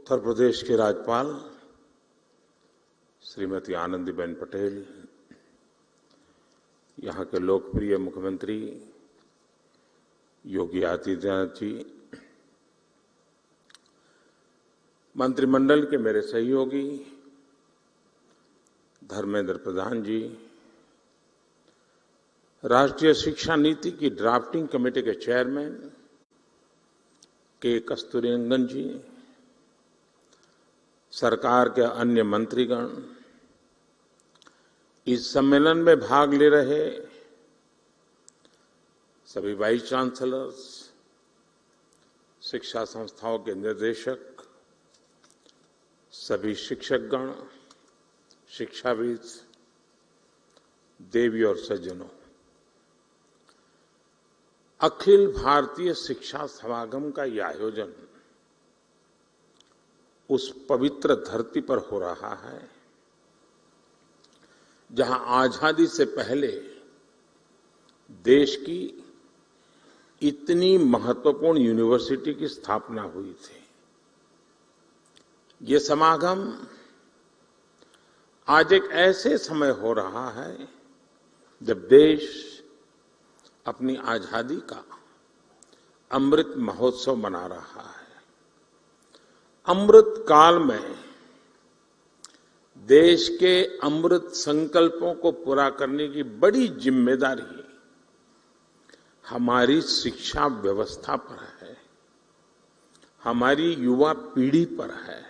उत्तर प्रदेश के राज्यपाल श्रीमती आनंदीबेन पटेल, यहाँ के लोकप्रिय मुख्यमंत्री योगी आदित्यनाथ जी, मंत्रिमंडल के मेरे सहयोगी धर्मेंद्र प्रधान जी, राष्ट्रीय शिक्षा नीति की ड्राफ्टिंग कमेटी के चेयरमैन के कस्तूरीरंगन जी, सरकार के अन्य मंत्रीगण, इस सम्मेलन में भाग ले रहे सभी वाइस चांसलर्स, शिक्षा संस्थाओं के निर्देशक, सभी शिक्षकगण, शिक्षाविद, देवी और सज्जनों, अखिल भारतीय शिक्षा समागम का यह आयोजन उस पवित्र धरती पर हो रहा है जहां आजादी से पहले देश की इतनी महत्वपूर्ण यूनिवर्सिटी की स्थापना हुई थी। ये समागम आज एक ऐसे समय हो रहा है जब देश अपनी आजादी का अमृत महोत्सव मना रहा है। अमृत काल में देश के अमृत संकल्पों को पूरा करने की बड़ी जिम्मेदारी हमारी शिक्षा व्यवस्था पर है, हमारी युवा पीढ़ी पर है।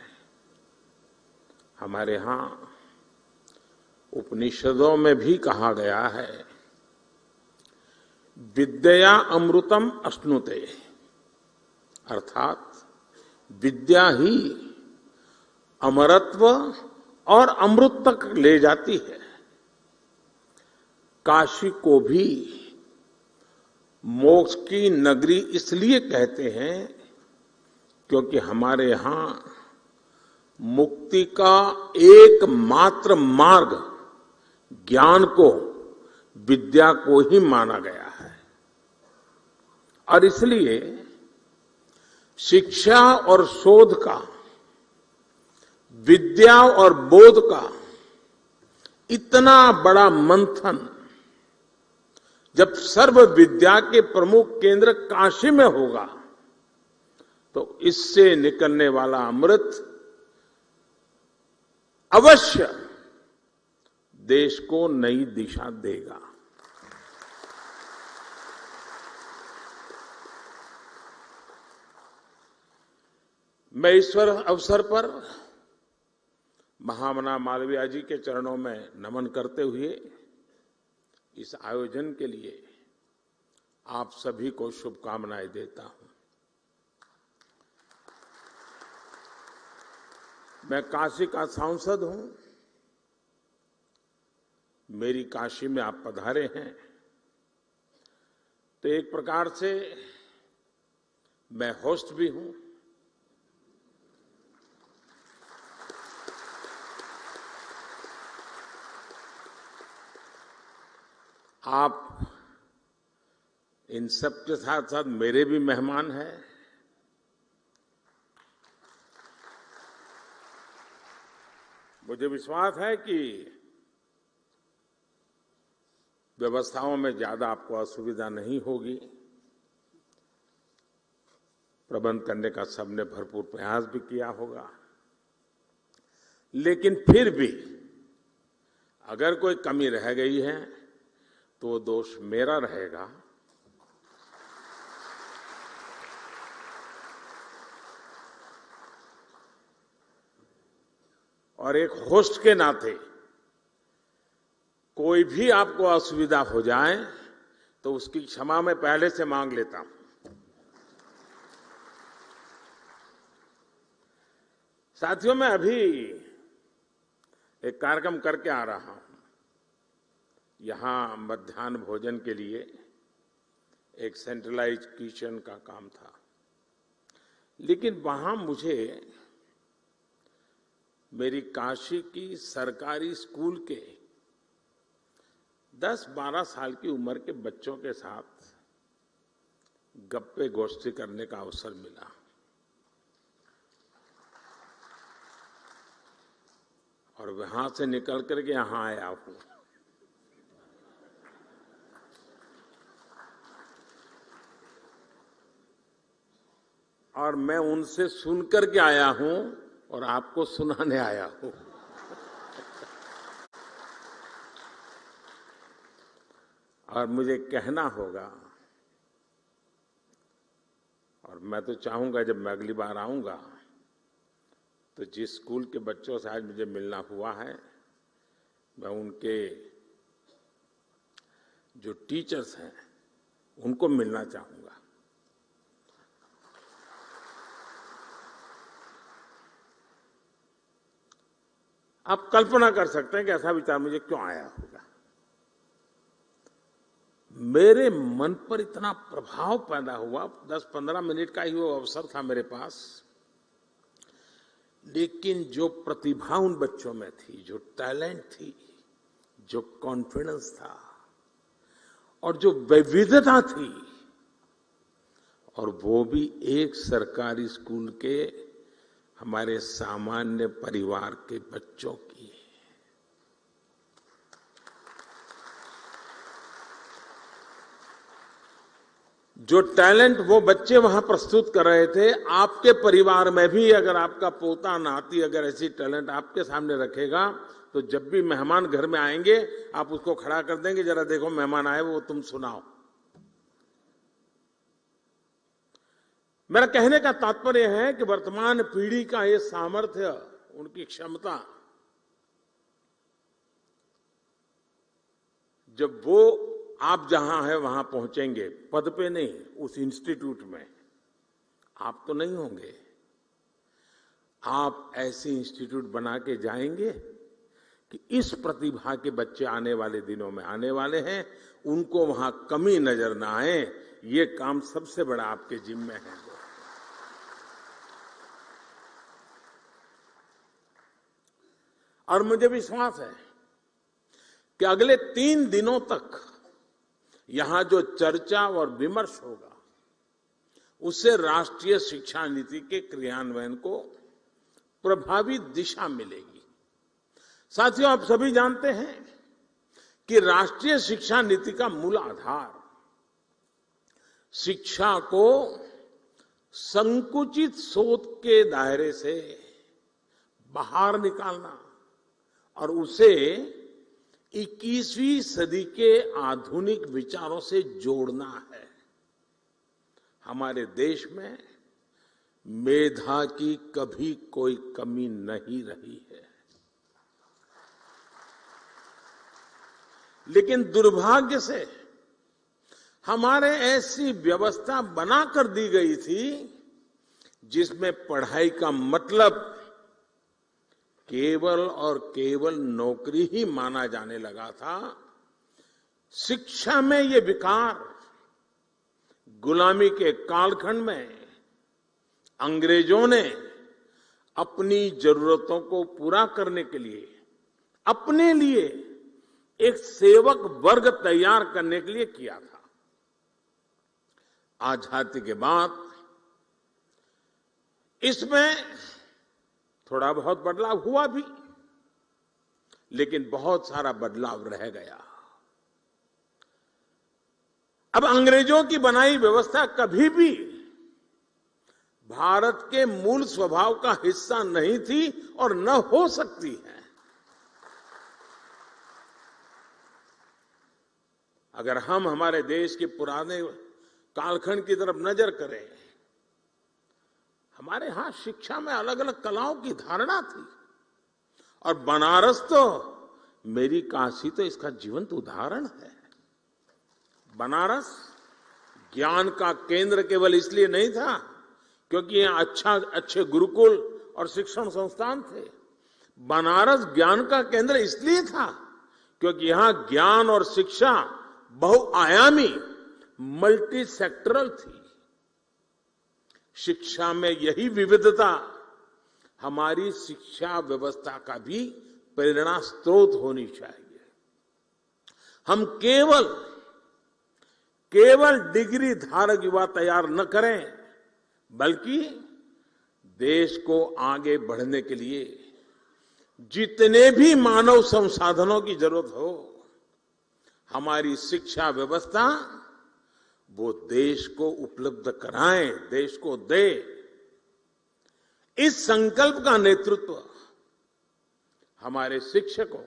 हमारे यहां उपनिषदों में भी कहा गया है, विद्या अमृतम अश्नुते, अर्थात विद्या ही अमरत्व और अमृत तक ले जाती है। काशी को भी मोक्ष की नगरी इसलिए कहते हैं क्योंकि हमारे यहां मुक्ति का एकमात्र मार्ग ज्ञान को, विद्या को ही माना गया है। और इसलिए शिक्षा और शोध का, विद्या और बोध का इतना बड़ा मंथन जब सर्व विद्या के प्रमुख केंद्र काशी में होगा तो इससे निकलने वाला अमृत अवश्य देश को नई दिशा देगा। मैं इस अवसर पर महामना मालवीय जी के चरणों में नमन करते हुए इस आयोजन के लिए आप सभी को शुभकामनाएं देता हूं। मैं काशी का सांसद हूं। मेरी काशी में आप पधारे हैं तो एक प्रकार से मैं होस्ट भी हूं। आप इन सब के साथ साथ मेरे भी मेहमान हैं। मुझे विश्वास है कि व्यवस्थाओं में ज्यादा आपको असुविधा नहीं होगी। प्रबंध करने का सबने भरपूर प्रयास भी किया होगा, लेकिन फिर भी अगर कोई कमी रह गई है तो वो दोष मेरा रहेगा। और एक होस्ट के नाते कोई भी आपको असुविधा हो जाए तो उसकी क्षमा मैं पहले से मांग लेता हूं। साथियों, मैं अभी एक कार्यक्रम करके आ रहा हूं। यहां मध्याह्न भोजन के लिए एक सेंट्रलाइज्ड किचन का काम था, लेकिन वहां मुझे मेरी काशी की सरकारी स्कूल के 10-12 साल की उम्र के बच्चों के साथ गप्पे गोष्ठी करने का अवसर मिला। और वहां से निकल करके यहां आया हूं। और मैं उनसे सुनकर के आया हूं और आपको सुनाने आया हूं। और मुझे कहना होगा, और मैं तो चाहूंगा जब मैं अगली बार आऊंगा तो जिस स्कूल के बच्चों से आज मुझे मिलना हुआ है, मैं उनके जो टीचर्स हैं उनको मिलना चाहूंगा। आप कल्पना कर सकते हैं कि ऐसा विचार मुझे क्यों आया होगा। मेरे मन पर इतना प्रभाव पैदा हुआ, 10-15 मिनट का ही वो अवसर था मेरे पास, लेकिन जो प्रतिभा उन बच्चों में थी, जो टैलेंट थी, जो कॉन्फिडेंस था और जो विविधता थी, और वो भी एक सरकारी स्कूल के हमारे सामान्य परिवार के बच्चों की। जो टैलेंट वो बच्चे वहां प्रस्तुत कर रहे थे, आपके परिवार में भी अगर आपका पोता नाती अगर ऐसी टैलेंट आपके सामने रखेगा, तो जब भी मेहमान घर में आएंगे आप उसको खड़ा कर देंगे, जरा देखो मेहमान आए वो तुम सुनाओ। मेरा कहने का तात्पर्य है कि वर्तमान पीढ़ी का ये सामर्थ्य, उनकी क्षमता, जब वो आप जहां है वहां पहुंचेंगे, पद पे नहीं, उस इंस्टीट्यूट में, आप तो नहीं होंगे, आप ऐसे इंस्टीट्यूट बना के जाएंगे कि इस प्रतिभा के बच्चे आने वाले दिनों में आने वाले हैं, उनको वहां कमी नजर ना आए। ये काम सबसे बड़ा आपके जिम्मे है। और मुझे विश्वास है कि अगले 3 दिनों तक यहां जो चर्चा और विमर्श होगा, उससे राष्ट्रीय शिक्षा नीति के क्रियान्वयन को प्रभावी दिशा मिलेगी। साथियों, आप सभी जानते हैं कि राष्ट्रीय शिक्षा नीति का मूल आधार शिक्षा को संकुचित सोच के दायरे से बाहर निकालना और उसे 21वीं सदी के आधुनिक विचारों से जोड़ना है। हमारे देश में मेधा की कभी कोई कमी नहीं रही है, लेकिन दुर्भाग्य से हमारे ऐसी व्यवस्था बनाकर दी गई थी जिसमें पढ़ाई का मतलब केवल और केवल नौकरी ही माना जाने लगा था। शिक्षा में ये विकार गुलामी के कालखंड में अंग्रेजों ने अपनी जरूरतों को पूरा करने के लिए, अपने लिए एक सेवक वर्ग तैयार करने के लिए किया था। आजादी के बाद इसमें थोड़ा बहुत बदलाव हुआ भी, लेकिन बहुत सारा बदलाव रह गया। अब अंग्रेजों की बनाई व्यवस्था कभी भी भारत के मूल स्वभाव का हिस्सा नहीं थी और न हो सकती है। अगर हम हमारे देश के पुराने कालखंड की तरफ नजर करें, हमारे यहां शिक्षा में अलग अलग कलाओं की धारणा थी, और बनारस तो, मेरी काशी तो इसका जीवंत उदाहरण है। बनारस ज्ञान का केंद्र केवल इसलिए नहीं था क्योंकि यहाँ अच्छे गुरुकुल और शिक्षण संस्थान थे। बनारस ज्ञान का केंद्र इसलिए था क्योंकि यहां ज्ञान और शिक्षा बहुआयामी, मल्टी सेक्टरल थी। शिक्षा में यही विविधता हमारी शिक्षा व्यवस्था का भी प्रेरणा स्रोत होनी चाहिए। हम केवल डिग्री धारक युवा तैयार न करें, बल्कि देश को आगे बढ़ने के लिए जितने भी मानव संसाधनों की जरूरत हो, हमारी शिक्षा व्यवस्था वो देश को उपलब्ध कराए, देश को दे। इस संकल्प का नेतृत्व हमारे शिक्षकों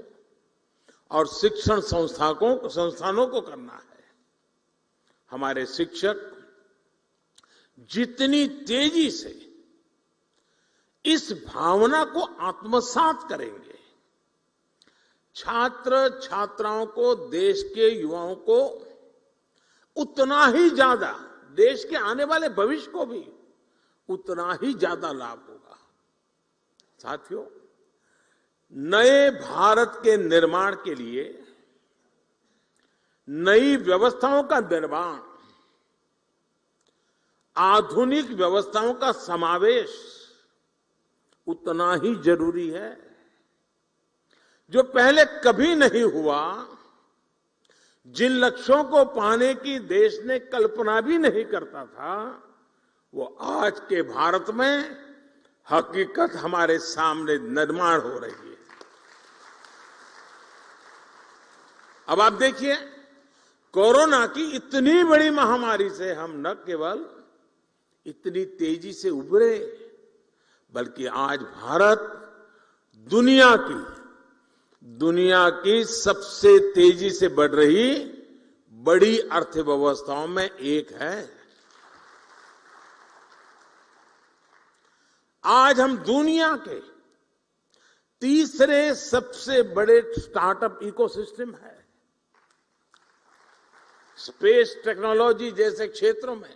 और शिक्षण संस्थानों को करना है। हमारे शिक्षक जितनी तेजी से इस भावना को आत्मसात करेंगे, छात्र छात्राओं को, देश के युवाओं को उतना ही ज्यादा, देश के आने वाले भविष्य को भी उतना ही ज्यादा लाभ होगा। साथियों, नए भारत के निर्माण के लिए नई व्यवस्थाओं का निर्माण, आधुनिक व्यवस्थाओं का समावेश उतना ही जरूरी है। जो पहले कभी नहीं हुआ, जिन लक्ष्यों को पाने की देश ने कल्पना भी नहीं करता था, वो आज के भारत में हकीकत हमारे सामने निर्माण हो रही है। अब आप देखिए, कोरोना की इतनी बड़ी महामारी से हम न केवल इतनी तेजी से उभरे, बल्कि आज भारत दुनिया की सबसे तेजी से बढ़ रही बड़ी अर्थव्यवस्थाओं में एक है। आज हम दुनिया के तीसरे सबसे बड़े स्टार्टअप इकोसिस्टम है। स्पेस टेक्नोलॉजी जैसे क्षेत्रों में,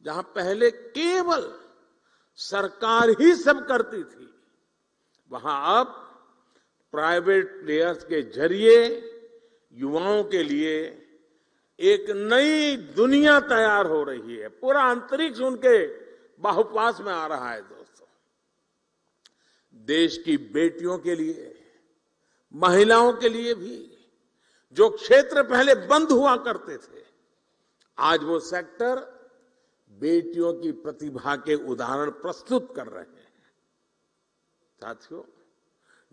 जहां पहले केवल सरकार ही सब करती थी, वहां अब प्राइवेट प्लेयर्स के जरिए युवाओं के लिए एक नई दुनिया तैयार हो रही है। पूरा अंतरिक्ष उनके बाहुपास में आ रहा है। दोस्तों, देश की बेटियों के लिए, महिलाओं के लिए भी जो क्षेत्र पहले बंद हुआ करते थे, आज वो सेक्टर बेटियों की प्रतिभा के उदाहरण प्रस्तुत कर रहे हैं। साथियों,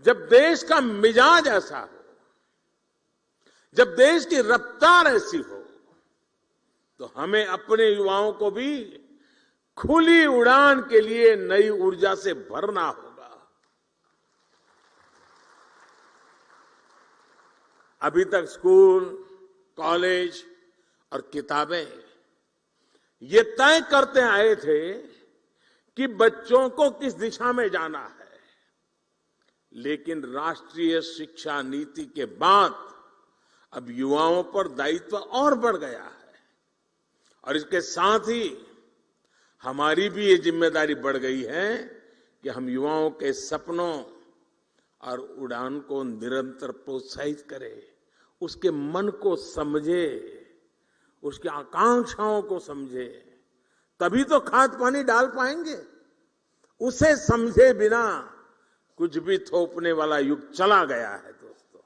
जब देश का मिजाज ऐसा हो, जब देश की रफ्तार ऐसी हो, तो हमें अपने युवाओं को भी खुली उड़ान के लिए नई ऊर्जा से भरना होगा। अभी तक स्कूल, कॉलेज और किताबें ये तय करते आए थे कि बच्चों को किस दिशा में जाना है, लेकिन राष्ट्रीय शिक्षा नीति के बाद अब युवाओं पर दायित्व और बढ़ गया है, और इसके साथ ही हमारी भी ये जिम्मेदारी बढ़ गई है कि हम युवाओं के सपनों और उड़ान को निरंतर प्रोत्साहित करें, उसके मन को समझे, उसकी आकांक्षाओं को समझे, तभी तो खाद पानी डाल पाएंगे। उसे समझे बिना कुछ भी थोपने वाला युग चला गया है। दोस्तों,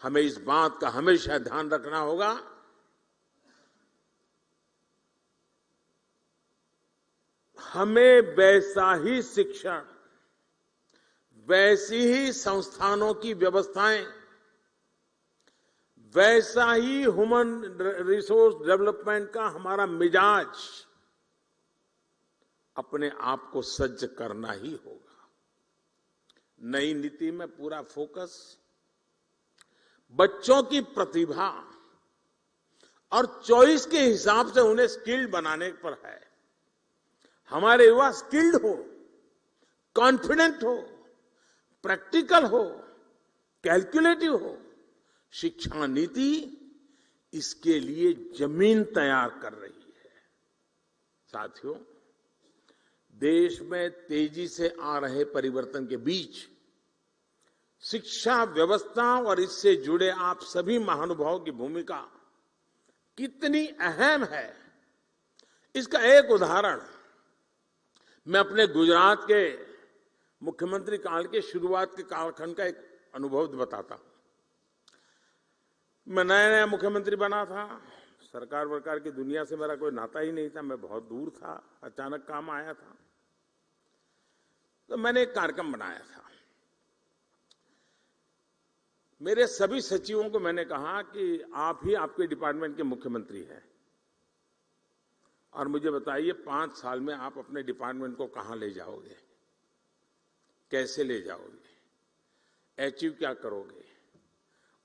हमें इस बात का हमेशा ध्यान रखना होगा, हमें वैसा ही शिक्षण, वैसी ही संस्थानों की व्यवस्थाएं, वैसा ही ह्यूमन रिसोर्स डेवलपमेंट का हमारा मिजाज अपने आप को सज्ज करना ही होगा। नई नीति में पूरा फोकस बच्चों की प्रतिभा और चॉइस के हिसाब से उन्हें स्किल्ड बनाने पर है। हमारे युवा स्किल्ड हो, कॉन्फिडेंट हो, प्रैक्टिकल हो, कैलकुलेटिव हो। शिक्षा नीति इसके लिए जमीन तैयार कर रही है। साथियों, देश में तेजी से आ रहे परिवर्तन के बीच शिक्षा व्यवस्था और इससे जुड़े आप सभी महानुभावों की भूमिका कितनी अहम है, इसका एक उदाहरण मैं अपने गुजरात के मुख्यमंत्री काल के शुरुआत के कालखंड का एक अनुभव बताता हूं। मैं नया नया मुख्यमंत्री बना था, सरकार वरकार की दुनिया से मेरा कोई नाता ही नहीं था, मैं बहुत दूर था, अचानक काम आया था। तो मैंने एक कार्यक्रम बनाया था। मेरे सभी सचिवों को मैंने कहा कि आप ही आपके डिपार्टमेंट के मुख्यमंत्री हैं और मुझे बताइए 5 साल में आप अपने डिपार्टमेंट को कहां ले जाओगे, कैसे ले जाओगे, अचीव क्या करोगे,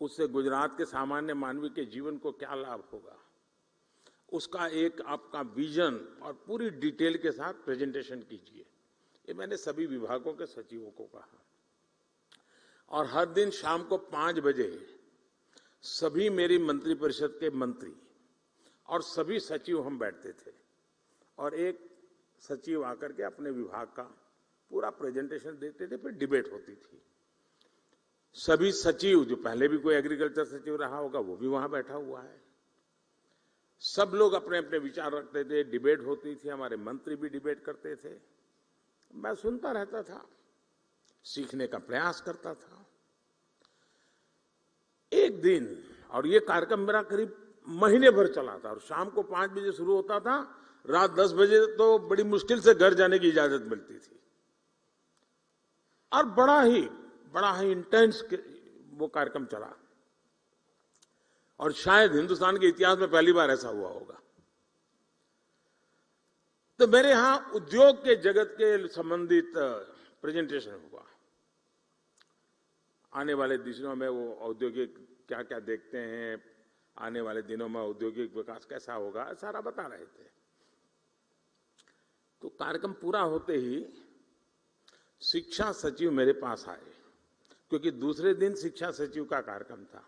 उससे गुजरात के सामान्य मानवी के जीवन को क्या लाभ होगा, उसका एक आपका विजन और पूरी डिटेल के साथ प्रेजेंटेशन कीजिए। ये मैंने सभी विभागों के सचिवों को कहा और हर दिन शाम को 5 बजे सभी मेरी मंत्रिपरिषद के मंत्री और सभी सचिव हम बैठते थे और एक सचिव आकर के अपने विभाग का पूरा प्रेजेंटेशन देते थे, फिर डिबेट होती थी। सभी सचिव, जो पहले भी कोई एग्रीकल्चर सचिव रहा होगा वो भी वहां बैठा हुआ है, सब लोग अपने अपने विचार रखते थे, डिबेट होती थी, हमारे मंत्री भी डिबेट करते थे। मैं सुनता रहता था, सीखने का प्रयास करता था। एक दिन, और ये कार्यक्रम मेरा करीब महीने भर चला था और शाम को 5 बजे शुरू होता था, रात 10 बजे तो बड़ी मुश्किल से घर जाने की इजाजत मिलती थी और बड़ा ही इंटेंस वो कार्यक्रम चला और शायद हिंदुस्तान के इतिहास में पहली बार ऐसा हुआ होगा। तो मेरे यहां उद्योग के जगत के संबंधित प्रेजेंटेशन हुआ। आने वाले दिनों में वो औद्योगिक क्या क्या देखते हैं, आने वाले दिनों में औद्योगिक विकास कैसा होगा, सारा बता रहे थे। तो कार्यक्रम पूरा होते ही शिक्षा सचिव मेरे पास आए, क्योंकि दूसरे दिन शिक्षा सचिव का कार्यक्रम था।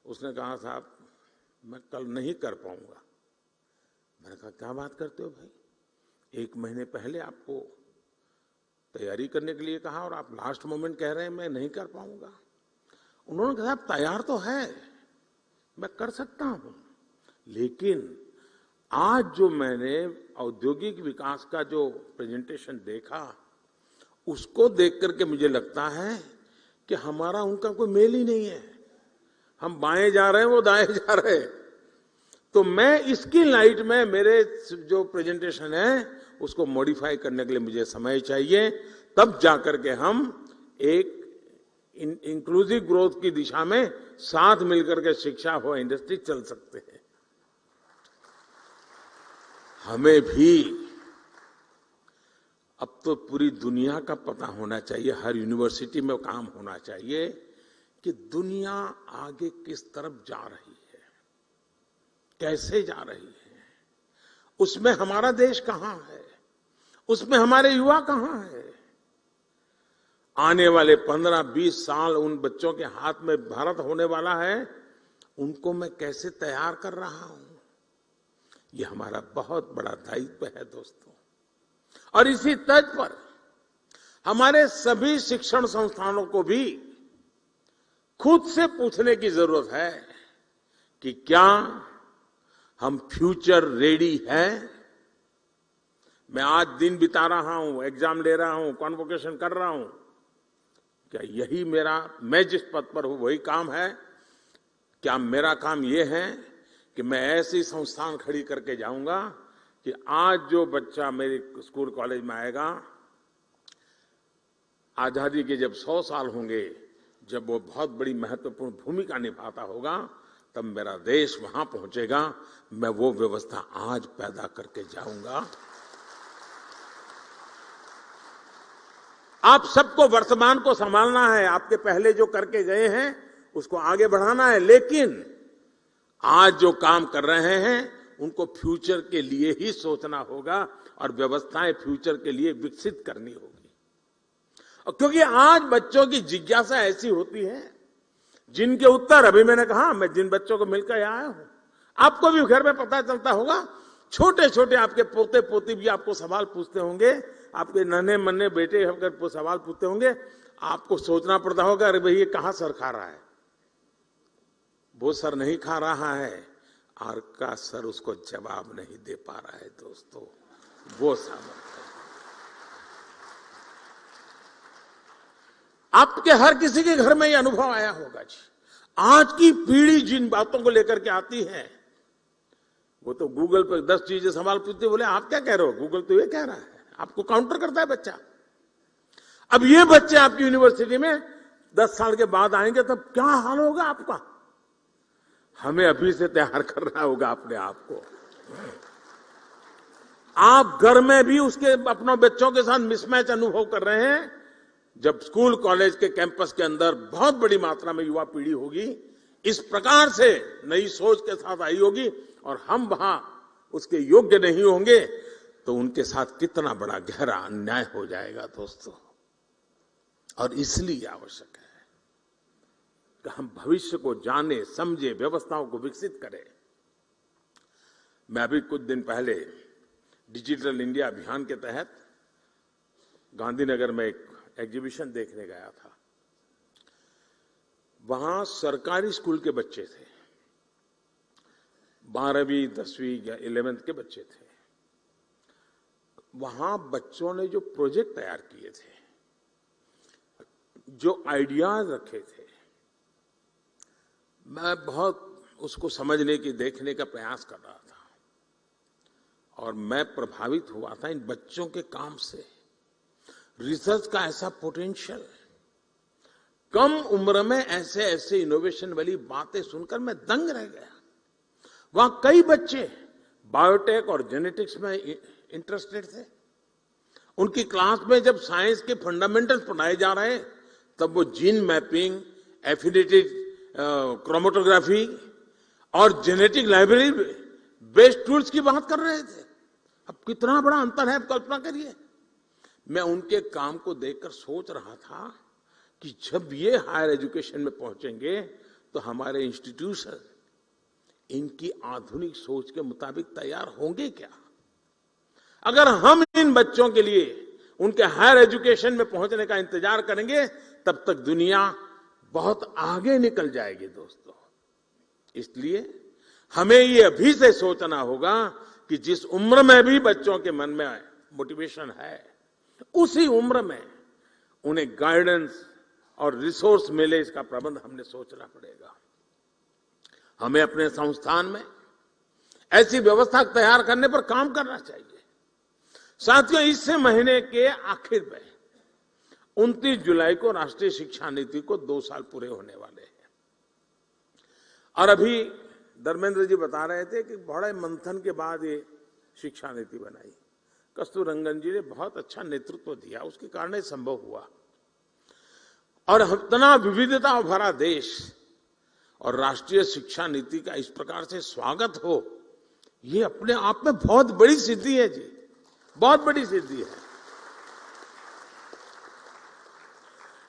उसने कहा, साहब मैं कल नहीं कर पाऊंगा। मैंने कहा, क्या बात करते हो भाई, 1 महीने पहले आपको तैयारी करने के लिए कहा और आप लास्ट मोमेंट कह रहे हैं मैं नहीं कर पाऊंगा। उन्होंने कहा, तैयार तो है, मैं कर सकता हूं, लेकिन आज जो मैंने औद्योगिक विकास का जो प्रेजेंटेशन देखा उसको देख करके मुझे लगता है कि हमारा उनका कोई मेल ही नहीं है। हम बाएं जा रहे हैं, वो दाएं जा रहे हैं। तो मैं इसकी लाइट में मेरे जो प्रेजेंटेशन है उसको मॉडिफाई करने के लिए मुझे समय चाहिए, तब जाकर के हम एक इंक्लूसिव ग्रोथ की दिशा में साथ मिलकर के शिक्षा हो, इंडस्ट्री चल सकते हैं। हमें भी अब तो पूरी दुनिया का पता होना चाहिए, हर यूनिवर्सिटी में काम होना चाहिए कि दुनिया आगे किस तरफ जा रही है, कैसे जा रही है, उसमें हमारा देश कहां है, उसमें हमारे युवा कहां है। आने वाले 15-20 साल उन बच्चों के हाथ में भारत होने वाला है, उनको मैं कैसे तैयार कर रहा हूं, ये हमारा बहुत बड़ा दायित्व है दोस्तों। और इसी तर्ज पर हमारे सभी शिक्षण संस्थानों को भी खुद से पूछने की जरूरत है कि क्या हम फ्यूचर रेडी हैं। मैं आज दिन बिता रहा हूं, एग्जाम ले रहा हूं, कॉन्वोकेशन कर रहा हूं, क्या यही मैं जिस पद पर हूं वही काम है? क्या मेरा काम यह है कि मैं ऐसी संस्थान खड़ी करके जाऊंगा कि आज जो बच्चा मेरे स्कूल कॉलेज में आएगा, आजादी के जब 100 साल होंगे, जब वो बहुत बड़ी महत्वपूर्ण भूमिका निभाता होगा, तब मेरा देश वहां पहुंचेगा। मैं वो व्यवस्था आज पैदा करके जाऊंगा। आप सबको वर्तमान को संभालना है, आपके पहले जो करके गए हैं उसको आगे बढ़ाना है, लेकिन आज जो काम कर रहे हैं उनको फ्यूचर के लिए ही सोचना होगा और व्यवस्थाएं फ्यूचर के लिए विकसित करनी होगी। और क्योंकि आज बच्चों की जिज्ञासा ऐसी होती है जिनके उत्तर, अभी मैंने कहा, मैं जिन बच्चों को मिलकर आया हूं, आपको भी घर में पता चलता होगा, छोटे छोटे आपके पोते पोती भी आपको सवाल पूछते होंगे, आपके नन्हे मन्ने बेटे अगर सवाल पूछते होंगे, आपको सोचना पड़ता होगा, अरे भाई ये कहां सर खा रहा है। वो सर नहीं खा रहा है और का सर उसको जवाब नहीं दे पा रहा है दोस्तों, वो सामर्थ्य। आपके हर किसी के घर में ये अनुभव आया होगा जी। आज की पीढ़ी जिन बातों को लेकर के आती है, वो तो गूगल पर 10 चीजें सवाल पूछते, बोले आप क्या कह रहे हो, गूगल तो ये कह रहा है, आपको काउंटर करता है बच्चा। अब ये बच्चे आपकी यूनिवर्सिटी में 10 साल के बाद आएंगे तब क्या हाल होगा आपका? हमें अभी से तैयार करना होगा अपने आप को। आप घर में भी उसके अपने बच्चों के साथ मिसमैच अनुभव कर रहे हैं। जब स्कूल कॉलेज के कैंपस के अंदर बहुत बड़ी मात्रा में युवा पीढ़ी होगी, इस प्रकार से नई सोच के साथ आई होगी और हम वहां उसके योग्य नहीं होंगे, तो उनके साथ कितना बड़ा गहरा अन्याय हो जाएगा दोस्तों। और इसलिए आवश्यक है कि हम भविष्य को जाने, समझे, व्यवस्थाओं को विकसित करें। मैं अभी कुछ दिन पहले डिजिटल इंडिया अभियान के तहत गांधीनगर में एक एग्जीबिशन देखने गया था। वहां सरकारी स्कूल के बच्चे थे, 12वीं 10वीं या 11th के बच्चे थे। वहां बच्चों ने जो प्रोजेक्ट तैयार किए थे, जो आइडियाज रखे थे, मैं बहुत उसको समझने की, देखने का प्रयास कर रहा था और मैं प्रभावित हुआ था इन बच्चों के काम से। रिसर्च का ऐसा पोटेंशियल, कम उम्र में ऐसे ऐसे इनोवेशन वाली बातें सुनकर मैं दंग रह गया। वहां कई बच्चे बायोटेक और जेनेटिक्स में इंटरेस्टेड थे। उनकी क्लास में जब साइंस के फंडामेंटल्स पढ़ाए जा रहे हैं, तब वो जीन मैपिंग, एफिनिटी क्रोमेटोग्राफी और जेनेटिक लाइब्रेरी बेस्ड टूल्स की बात कर रहे थे। अब कितना बड़ा अंतर है, आप कल्पना करिए। मैं उनके काम को देखकर सोच रहा था कि जब ये हायर एजुकेशन में पहुंचेंगे तो हमारे इंस्टीट्यूशन इनकी आधुनिक सोच के मुताबिक तैयार होंगे क्या? अगर हम इन बच्चों के लिए उनके हायर एजुकेशन में पहुंचने का इंतजार करेंगे, तब तक दुनिया बहुत आगे निकल जाएगी दोस्तों। इसलिए हमें ये अभी से सोचना होगा कि जिस उम्र में भी बच्चों के मन में मोटिवेशन है, उसी उम्र में उन्हें गाइडेंस और रिसोर्स मिले, इसका प्रबंध हमने सोचना पड़ेगा। हमें अपने संस्थान में ऐसी व्यवस्था तैयार करने पर काम करना चाहिए। साथियों, इस महीने के आखिर में 29 जुलाई को राष्ट्रीय शिक्षा नीति को 2 साल पूरे होने वाले हैं। और अभी धर्मेंद्र जी बता रहे थे कि बड़े मंथन के बाद ये शिक्षा नीति बनाई। कस्तूररंगन जी ने बहुत अच्छा नेतृत्व दिया, उसके कारण ये संभव हुआ। और इतना विविधता भरा देश और राष्ट्रीय शिक्षा नीति का इस प्रकार से स्वागत हो, ये अपने आप में बहुत बड़ी सिद्धि है जी, बहुत बड़ी सिद्धि है।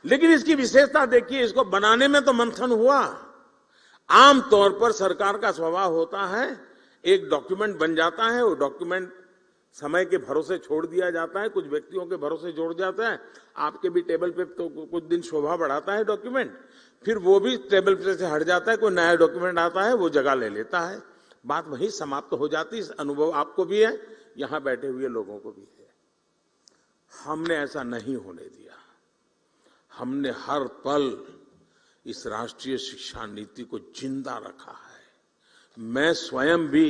लेकिन इसकी विशेषता देखिए, इसको बनाने में तो मंथन हुआ। आमतौर पर सरकार का स्वभाव होता है, एक डॉक्यूमेंट बन जाता है, वो डॉक्यूमेंट समय के भरोसे छोड़ दिया जाता है, कुछ व्यक्तियों के भरोसे जोड़ जाता है। आपके भी टेबल पे तो कुछ दिन शोभा बढ़ाता है डॉक्यूमेंट, फिर वो भी टेबल पे से हट जाता है, कोई नया डॉक्यूमेंट आता है, वो जगह ले लेता है, बात वहीं समाप्त हो जाती है। अनुभव आपको भी है, यहां बैठे हुए लोगों को भी है। हमने ऐसा नहीं होने दिया। हमने हर पल इस राष्ट्रीय शिक्षा नीति को जिंदा रखा है। मैं स्वयं भी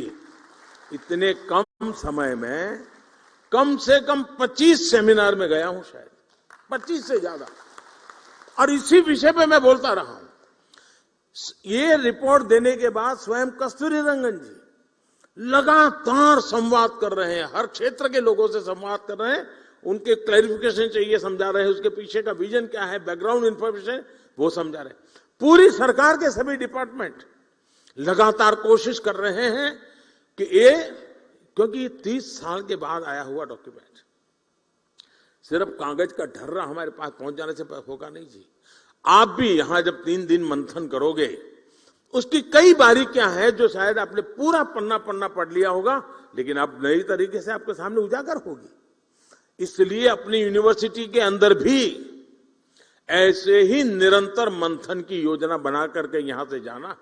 इतने कम समय में कम से कम 25 सेमिनार में गया हूं, शायद 25 से ज्यादा, और इसी विषय पे मैं बोलता रहा हूं। ये रिपोर्ट देने के बाद स्वयं कस्तूररंगन जी लगातार संवाद कर रहे हैं, हर क्षेत्र के लोगों से संवाद कर रहे हैं, उनके क्लैरिफिकेशन चाहिए, समझा रहे हैं, उसके पीछे का विजन क्या है, बैकग्राउंड इंफॉर्मेशन वो समझा रहे हैं। पूरी सरकार के सभी डिपार्टमेंट लगातार कोशिश कर रहे हैं कि ये, क्योंकि 30 साल के बाद आया हुआ डॉक्यूमेंट सिर्फ कागज का ढर्रा हमारे पास पहुंच जाने से होगा नहीं जी। आप भी यहां जब 3 दिन मंथन करोगे, उसकी कई बारीकियां हैं जो शायद आपने पूरा पन्ना पढ़ लिया होगा, लेकिन अब नई तरीके से आपके सामने उजागर होगी। इसलिए अपनी यूनिवर्सिटी के अंदर भी ऐसे ही निरंतर मंथन की योजना बना करके यहां से जाना।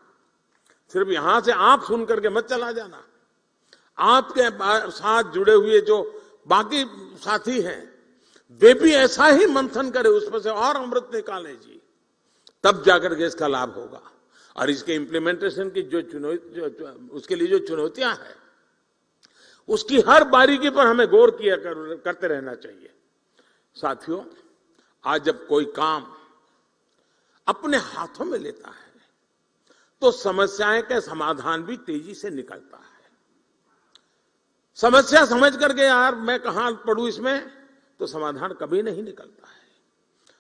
सिर्फ यहां से आप सुन करके मत चला जाना, आपके साथ जुड़े हुए जो बाकी साथी हैं वे भी ऐसा ही मंथन करें, उसमें से और अमृत निकाले जी, तब जाकर के इसका लाभ होगा। और इसके इम्प्लीमेंटेशन की उसके लिए जो चुनौतियां हैं, उसकी हर बारीकी पर हमें गौर करते रहना चाहिए। साथियों, आज जब कोई काम अपने हाथों में लेता है तो समस्याएं का समाधान भी तेजी से निकलता है। समस्या समझ करके यार मैं कहां पढ़ूं इसमें, तो समाधान कभी नहीं निकलता है।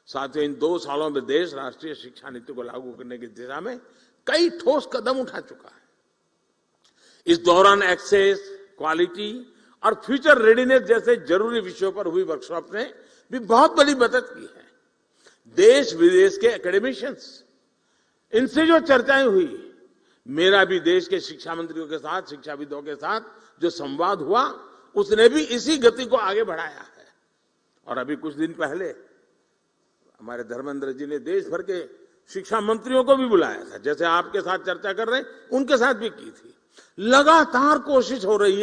साथियों, इन 2 सालों में देश राष्ट्रीय शिक्षा नीति को लागू करने की दिशा में कई ठोस कदम उठा चुका है। इस दौरान एक्सेस, क्वालिटी और फ्यूचर रेडीनेस जैसे जरूरी विषयों पर हुई वर्कशॉप ने भी बहुत बड़ी मदद की है। देश विदेश के एकेडमिशियंस, इनसे जो चर्चाएं हुई, मेरा भी देश के शिक्षा मंत्रियों के साथ, शिक्षाविदों के साथ जो संवाद हुआ, उसने भी इसी गति को आगे बढ़ाया है। और अभी कुछ दिन पहले हमारे धर्मेंद्र जी ने देश भर के शिक्षा मंत्रियों को भी बुलाया था, जैसे आपके साथ चर्चा कर रहे हैं, उनके साथ भी की थी। लगातार कोशिश हो रही है